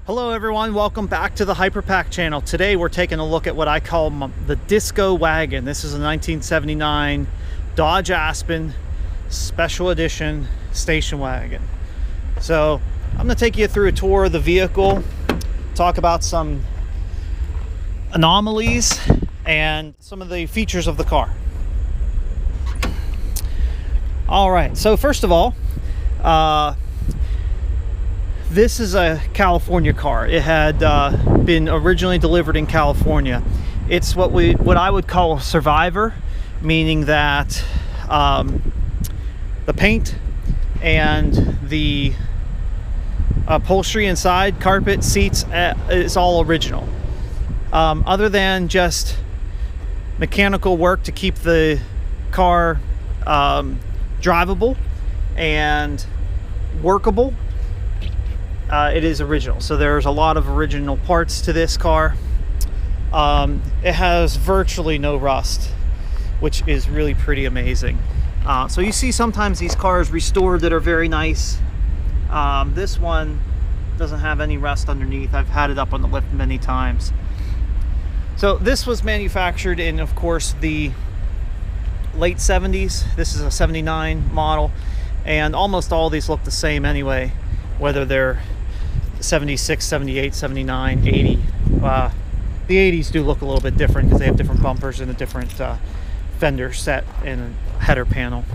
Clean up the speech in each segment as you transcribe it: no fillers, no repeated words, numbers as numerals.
Hello everyone, welcome back to the Hyperpack channel. Today we're taking a look at what I call the Disco Wagon. This is a 1979 Dodge Aspen Special Edition station wagon. So I'm going to take you through a tour of the vehicle, talk about some anomalies and some of the features of the car. Alright, so first of all, this is a California car. It had been originally delivered in California. It's what I would call a survivor, meaning that the paint and the upholstery inside, carpet, seats, is all original. Other than just mechanical work to keep the car drivable and workable, it is original. So there's a lot of original parts to this car. It has virtually no rust, which is really pretty amazing. So you see sometimes these cars restored that are very nice. This one doesn't have any rust underneath. I've had it up on the lift many times. So this was manufactured in, of course, the late 70s. This is a 79 model, and almost all these look the same anyway, whether they're 76, 78, 79, 80. The 80s do look a little bit different because they have different bumpers and a different fender set and a header panel.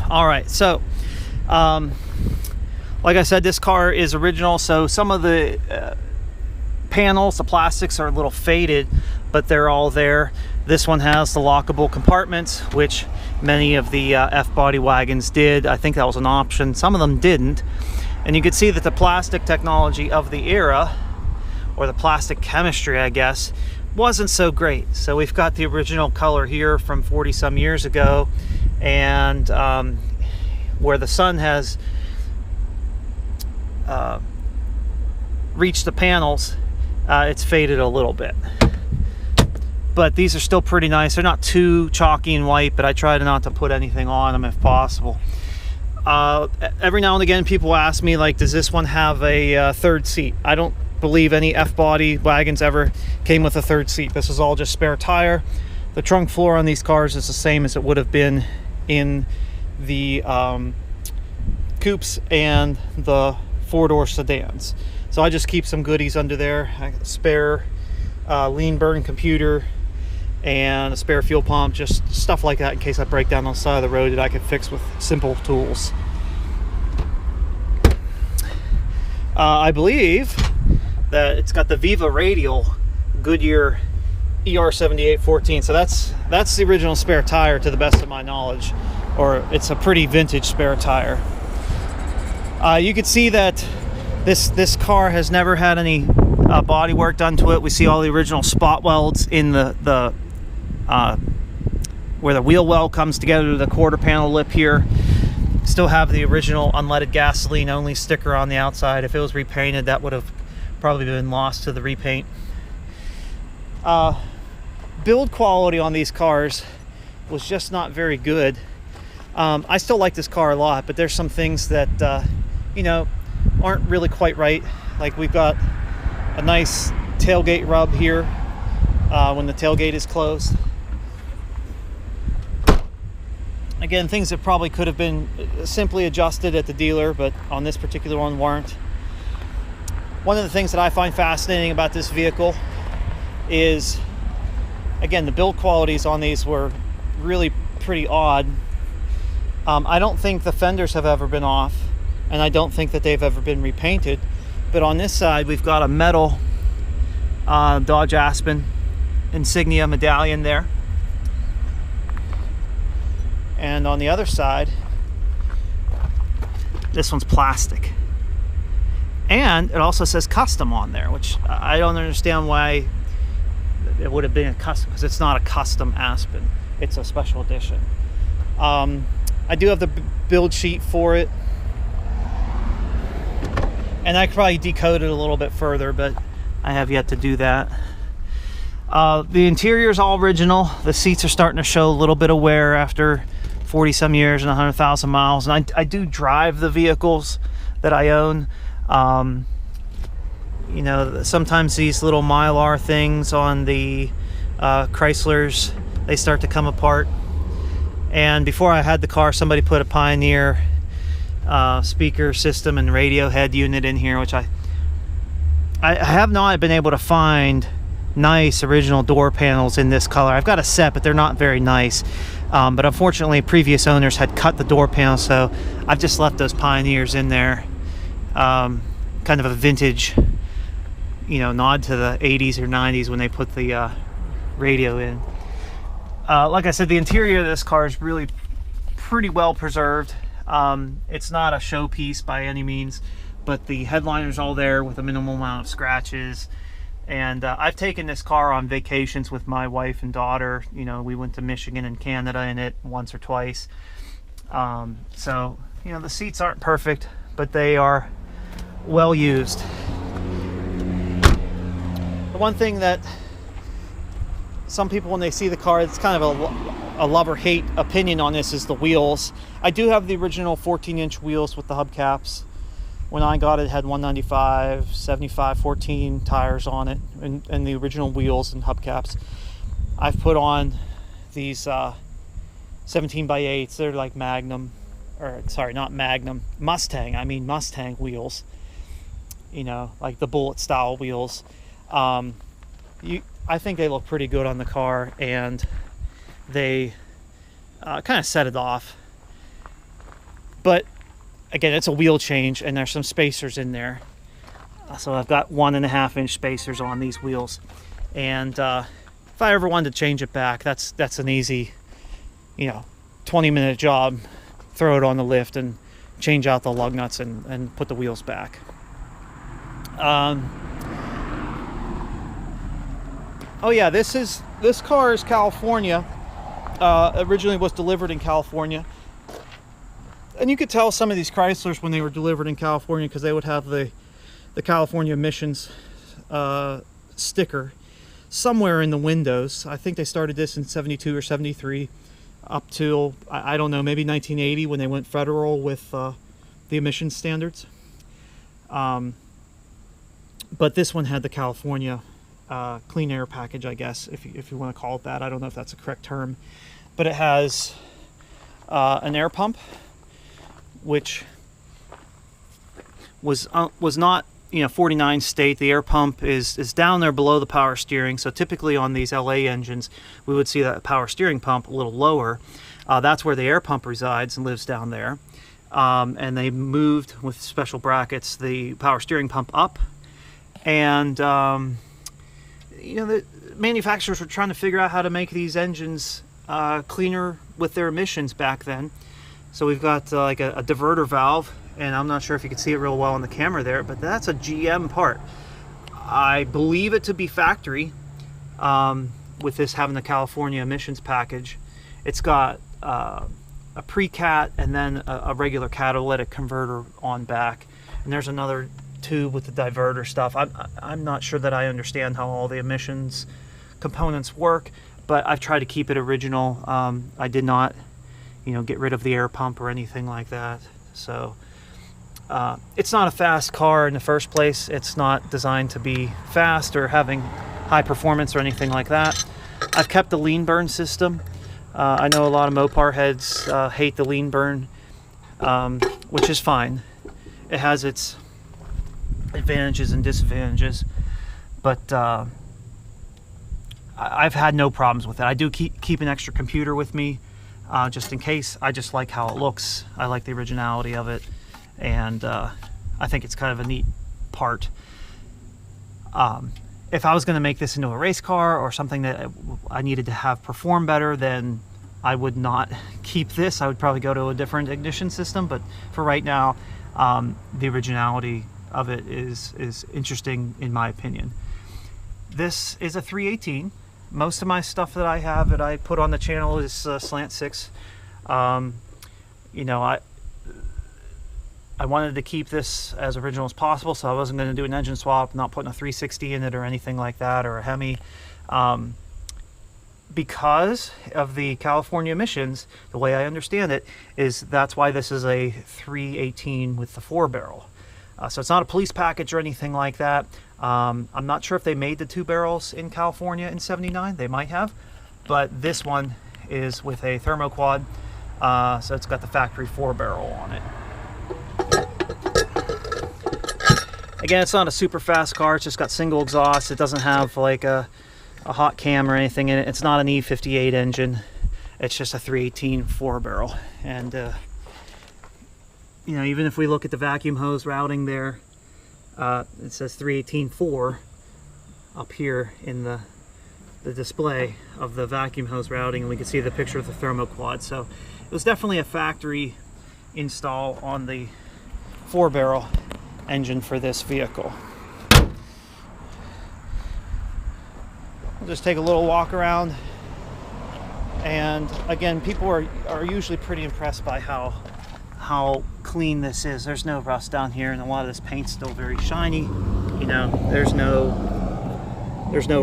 All right, so like I said, this car is original, so some of the panels, the plastics, are a little faded, but they're all there. This one has the lockable compartments, which many of the F-body wagons did. I think that was an option. Some of them didn't. And you can see that the plastic technology of the era, or the plastic chemistry, I guess, wasn't so great. So we've got the original color here from 40 some years ago, and where the sun has reached the panels, it's faded a little bit. But these are still pretty nice. They're not too chalky and white, but I try not to put anything on them if possible. Every now and again people ask me, like, does this one have a third seat? I don't believe any F-body wagons ever came with a third seat. This is all just spare tire. The trunk floor on these cars is the same as it would have been in the coupes and the four-door sedans. So I just keep some goodies under there. A spare lean burn computer and a spare fuel pump, just stuff like that in case I break down on the side of the road that I can fix with simple tools. I believe that it's got the Viva radial Goodyear ER7814, so that's the original spare tire to the best of my knowledge, or it's a pretty vintage spare tire. You can see that this car has never had any body work done to it. We see all the original spot welds in the where the wheel well comes together to the quarter panel lip here. Still have the original unleaded gasoline only sticker on the outside. If it was repainted, that would have probably been lost to the repaint. Build quality on these cars was just not very good. I still like this car a lot, but there's some things that you know, aren't really quite right. Like, we've got a nice tailgate rub here when the tailgate is closed. Again, things that probably could have been simply adjusted at the dealer, but on this particular one weren't. One of the things that I find fascinating about this vehicle is, again, the build qualities on these were really pretty odd. I don't think the fenders have ever been off, and I don't think that they've ever been repainted. But on this side, we've got a metal Dodge Aspen insignia medallion there. And on the other side, this one's plastic. And it also says custom on there, which I don't understand why it would have been a custom, because it's not a custom Aspen. It's a special edition. I do have the build sheet for it, and I could probably decode it a little bit further, but I have yet to do that. The interior is all original. The seats are starting to show a little bit of wear after 40 some years and 100,000 miles, and I do drive the vehicles that I own. You know, sometimes these little Mylar things on the Chryslers, they start to come apart. And before I had the car, somebody put a Pioneer speaker system and radio head unit in here, which I have not been able to find nice original door panels in this color. I've got a set, but they're not very nice. But unfortunately, previous owners had cut the door panels, so I've just left those Pioneers in there. Kind of a vintage, you know, nod to the 80s or 90s when they put the radio in. Like I said, the interior of this car is really pretty well preserved. It's not a showpiece by any means, but the headliner's all there with a minimal amount of scratches. And I've taken this car on vacations with my wife and daughter. You know, we went to Michigan and Canada in it once or twice. So, you know, the seats aren't perfect, but they are well used. The one thing that some people, when they see the car, it's kind of a love or hate opinion on this, is the wheels. I do have the original 14-inch wheels with the hubcaps. When I got it, it had 195, 75, 14 tires on it, and the original wheels and hubcaps. I've put on these 17x8s. They're like Magnum, or sorry, not Magnum, Mustang. I mean Mustang wheels. You know, like the bullet style wheels. I think they look pretty good on the car, and they kind of set it off. But again, it's a wheel change, and there's some spacers in there. So I've got 1.5-inch spacers on these wheels. And if I ever wanted to change it back, that's an easy, you know, 20-minute job. Throw it on the lift and change out the lug nuts and put the wheels back. Oh yeah, this car is California. Originally was delivered in California. And you could tell some of these Chryslers when they were delivered in California, because they would have the California emissions sticker somewhere in the windows. I think they started this in 72 or 73 up till, I don't know, maybe 1980 when they went federal with the emissions standards. But this one had the California clean air package, I guess, if you want to call it that. I don't know if that's a correct term. But it has an air pump, which was not, you know, 49 state. The air pump is down there below the power steering. So typically on these LA engines, we would see that power steering pump a little lower. That's where the air pump resides and lives down there. And they moved with special brackets the power steering pump up. And you know, the manufacturers were trying to figure out how to make these engines cleaner with their emissions back then. So we've got like a diverter valve, and I'm not sure if you can see it real well on the camera there, but that's a GM part. I believe it to be factory, with this having the California emissions package. It's got a pre-cat and then a regular catalytic converter on back, and there's another tube with the diverter stuff. I'm not sure that I understand how all the emissions components work, but I've tried to keep it original. I did not, you know, get rid of the air pump or anything like that. So it's not a fast car in the first place. It's not designed to be fast or having high performance or anything like that. I've kept the lean burn system. I know a lot of Mopar heads hate the lean burn, which is fine. It has its advantages and disadvantages, but I've had no problems with it. I do keep an extra computer with me, just in case. I just like how it looks. I like the originality of it, and I think it's kind of a neat part. If I was going to make this into a race car or something that I needed to have perform better, then I would not keep this. I would probably go to a different ignition system, but for right now, the originality of it is interesting in my opinion. This is a 318. Most of my stuff that I have that I put on the channel is slant 6. You know, I wanted to keep this as original as possible, so I wasn't going to do an engine swap, not putting a 360 in it or anything like that, or a Hemi. because of the California emissions, the way I understand it, is that's why this is a 318 with the 4-barrel. So it's not a police package or anything like that. I'm not sure if they made the 2 barrels in California in '79. They might have, but this one is with a thermoquad, so it's got the factory 4-barrel on it. Again, it's not a super fast car. It's just got single exhaust. It doesn't have like a hot cam or anything in it. It's not an E58 engine. It's just a 318 4-barrel. And you know, even if we look at the vacuum hose routing there, it says 318.4 up here in the display of the vacuum hose routing, and we can see the picture of the thermoquad. So it was definitely a factory install on the 4-barrel engine for this vehicle. We'll just take a little walk around, and again, people are usually pretty impressed by how clean this is. There's no rust down here, and a lot of this paint's still very shiny. You know, there's no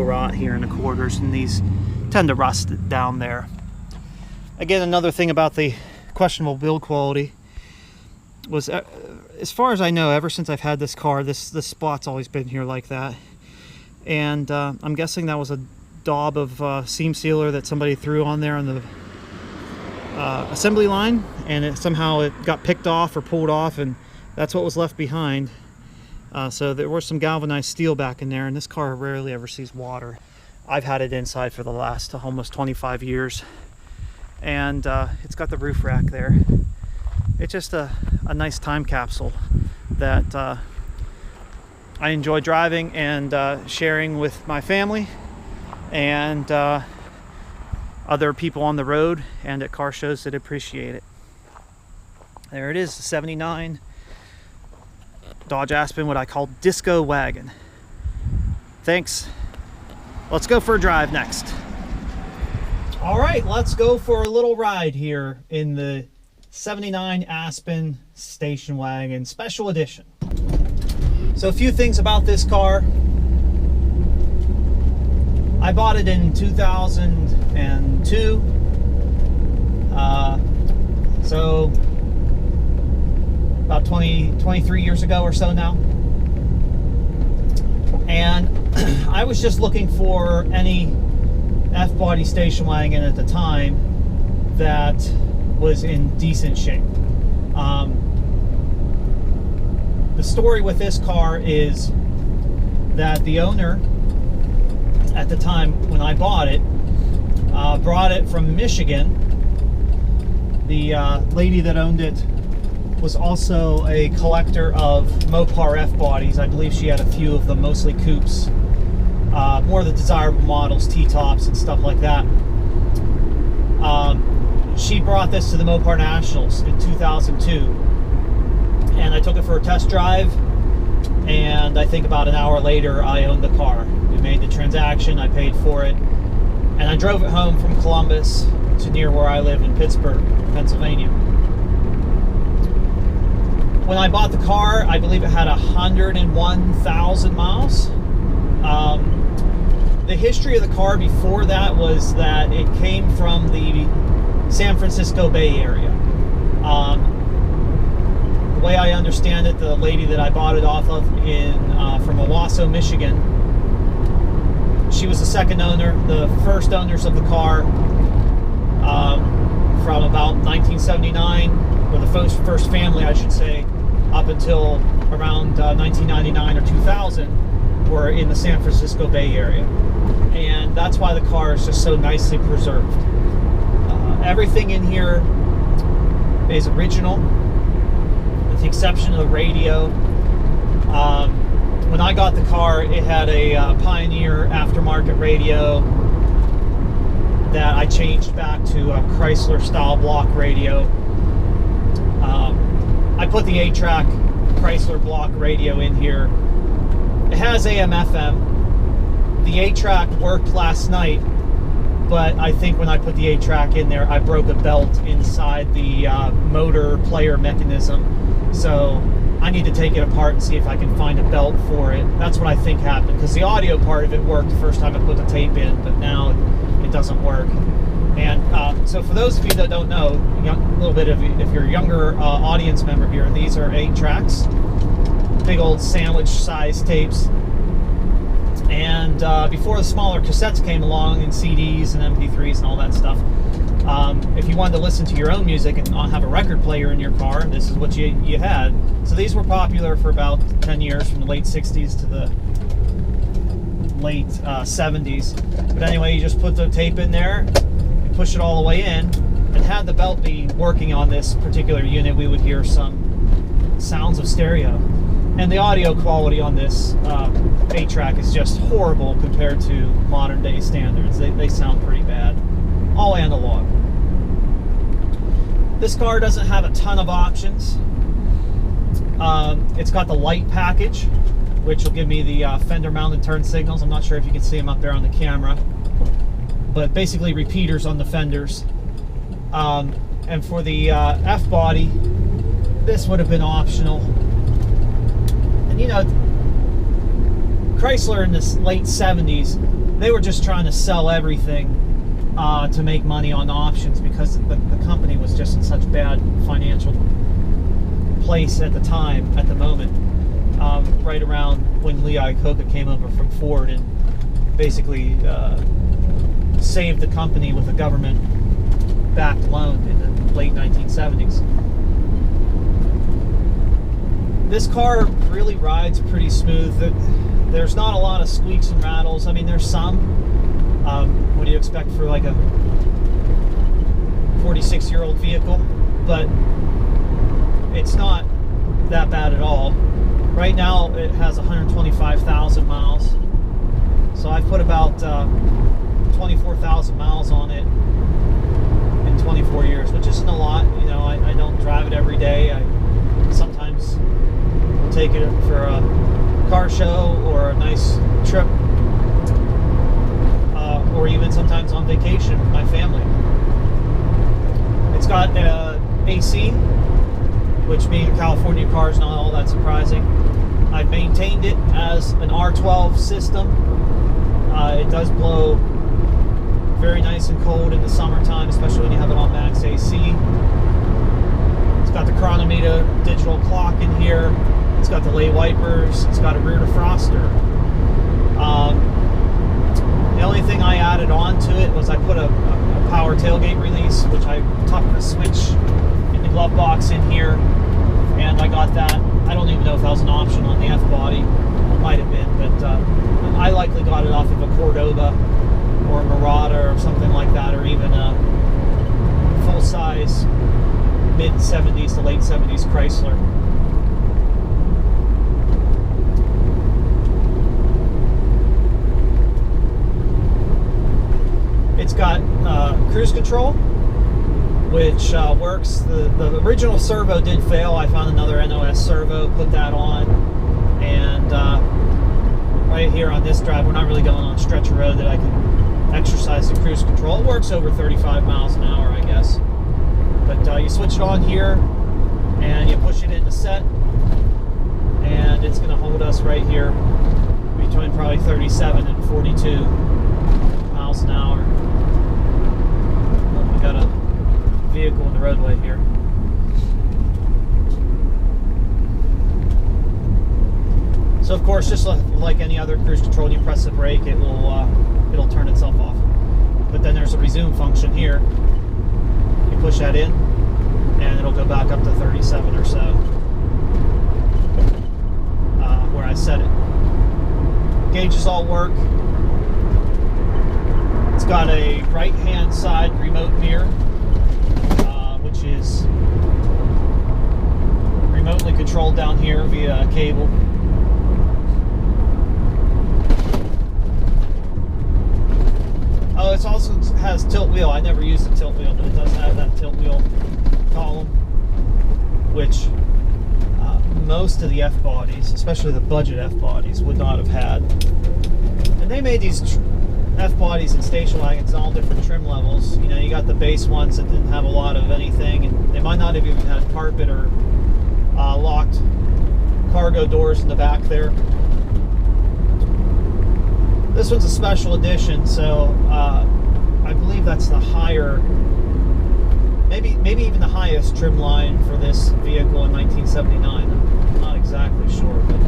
rot here in the quarters, and these tend to rust down there. Again, another thing about the questionable build quality was, as far as I know, ever since I've had this car, this spot's always been here like that. And I'm guessing that was a daub of seam sealer that somebody threw on there on the assembly line, and somehow it got picked off or pulled off, and that's what was left behind. So there was some galvanized steel back in there, and this car rarely ever sees water. I've had it inside for the last almost 25 years, and it's got the roof rack there. It's just a nice time capsule that I enjoy driving and sharing with my family and other people on the road and at car shows that appreciate it. There it is, the '79 Dodge Aspen, what I call Disco Wagon. Thanks. Let's go for a drive next. All right, let's go for a little ride here in the '79 Aspen Station Wagon Special Edition. So a few things about this car. I bought it in 2002. So about 23 years ago or so now. And I was just looking for any F-body station wagon at the time that was in decent shape. The story with this car is that the owner at the time when I bought it brought it from Michigan. The lady that owned it was also a collector of Mopar F-bodies. I believe she had a few of them, mostly coupes, more of the desirable models, T-tops and stuff like that. She brought this to the Mopar Nationals in 2002, and I took it for a test drive, and I think about an hour later I owned the car. We made the transaction, I paid for it, and I drove it home from Columbus to near where I live in Pittsburgh, Pennsylvania. When I bought the car, I believe it had 101,000 miles. The history of the car before that was that it came from the San Francisco Bay Area. The way I understand it, the lady that I bought it off of from Owasso, Michigan, she was the second owner. The first owners of the car from about 1979, or the first family, I should say, up until around 1999 or 2000, were in the San Francisco Bay Area. And that's why the car is just so nicely preserved. Everything in here is original, with the exception of the radio. When I got the car, it had a Pioneer aftermarket radio that I changed back to a Chrysler style block radio. I put the 8-track Chrysler block radio in here. It has AM/FM. The 8-track worked last night, but I think when I put the 8-track in there, I broke a belt inside the motor player mechanism. So I need to take it apart and see if I can find a belt for it. That's what I think happened, because the audio part of it worked the first time I put the tape in, but now it it doesn't work. And so for those of you that don't know, a little bit of, if you're a younger audience member here, these are 8 tracks, big old sandwich size tapes. And before the smaller cassettes came along, and CDs and MP3s and all that stuff, if you wanted to listen to your own music and not have a record player in your car, this is what you had. So these were popular for about 10 years, from the late 60s to the late 70s. But anyway, you just put the tape in there, you push it all the way in, and had the belt be working on this particular unit, we would hear some sounds of stereo. And the audio quality on this 8-track is just horrible compared to modern day standards. They sound pretty bad. All analog. This car doesn't have a ton of options. It's got the light package, which will give me the fender mounted turn signals. I'm not sure if you can see them up there on the camera, but basically repeaters on the fenders. And for the F-body, this would have been optional. And you know, Chrysler in the late 70s, they were just trying to sell everything to make money on options, because the company was just in such bad financial place at the time, at the moment, right around when Lee Iacocca came over from Ford and basically saved the company with a government-backed loan in the late 1970s. This car really rides pretty smooth. There's not a lot of squeaks and rattles. I mean, there's some. What do you expect for like a 46-year-old vehicle? But it's not that bad at all. Right now it has 125,000 miles. So I've put about 24,000 miles on it in 24 years, which isn't a lot. You know, I don't drive it every day. I sometimes will take it for a car show or a nice trip, or even sometimes on vacation with my family. It's got AC, which being a California car is not all that surprising. I've maintained it as an R12 system. It does blow very nice and cold in the summertime, especially when you have it on max AC. It's got the chronometer digital clock in here. It's got the lay wipers. It's got a rear defroster. The only thing I added on to it was I put a power tailgate release, which I tucked the switch in the glove box in here, and I got that. I don't even know if that was an option on the F-body. It might have been, but I likely got it off of a Cordoba or a Marauder or something like that, or even a full-size mid-70s to late 70s Chrysler. It's got cruise control, which works. The original servo did fail. I found another NOS servo, put that on, and right here on this drive, we're not really going on a stretch of road that I can exercise the cruise control. It works over 35 miles an hour, I guess. But you switch it on here, and you push it into set, and it's going to hold us right here between probably 37 and 42 miles an hour. We got a vehicle in the roadway here. So of course, just like any other cruise control, when you press the brake, it'll turn itself off. But then there's a resume function here. You push that in, and it'll go back up to 37 or so, where I set it. Gauges all work. It's got a right-hand side remote mirror, which is remotely controlled down here via a cable. Oh, it also has tilt wheel. I never used the tilt wheel, but it does have that tilt wheel column, which most of the F-bodies, especially the budget F-bodies, would not have had. And they made these F-bodies and station wagons in all different trim levels. You know, you got the base ones that didn't have a lot of anything, and they might not have even had carpet or locked cargo doors in the back there. This one's a special edition, so I I believe that's the higher, maybe even the highest trim line for this vehicle in 1979. I'm not exactly sure, but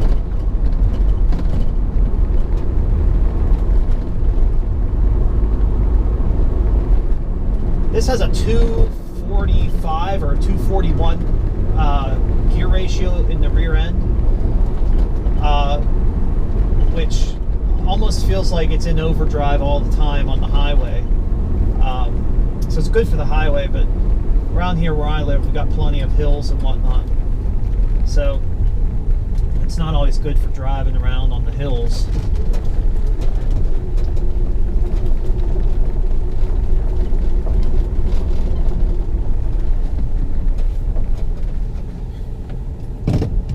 this has a 245 or 241 gear ratio in the rear end, which almost feels like it's in overdrive all the time on the highway. So it's good for the highway, but around here where I live, we've got plenty of hills and whatnot. So it's not always good for driving around on the hills.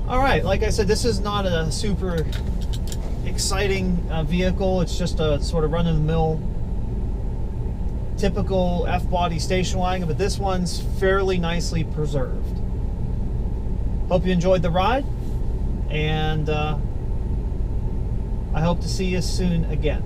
All right, like I said, this is not a super exciting vehicle. It's just a sort of run-of-the-mill typical F-body station wagon, but this one's fairly nicely preserved. Hope you enjoyed the ride, and I hope to see you soon again.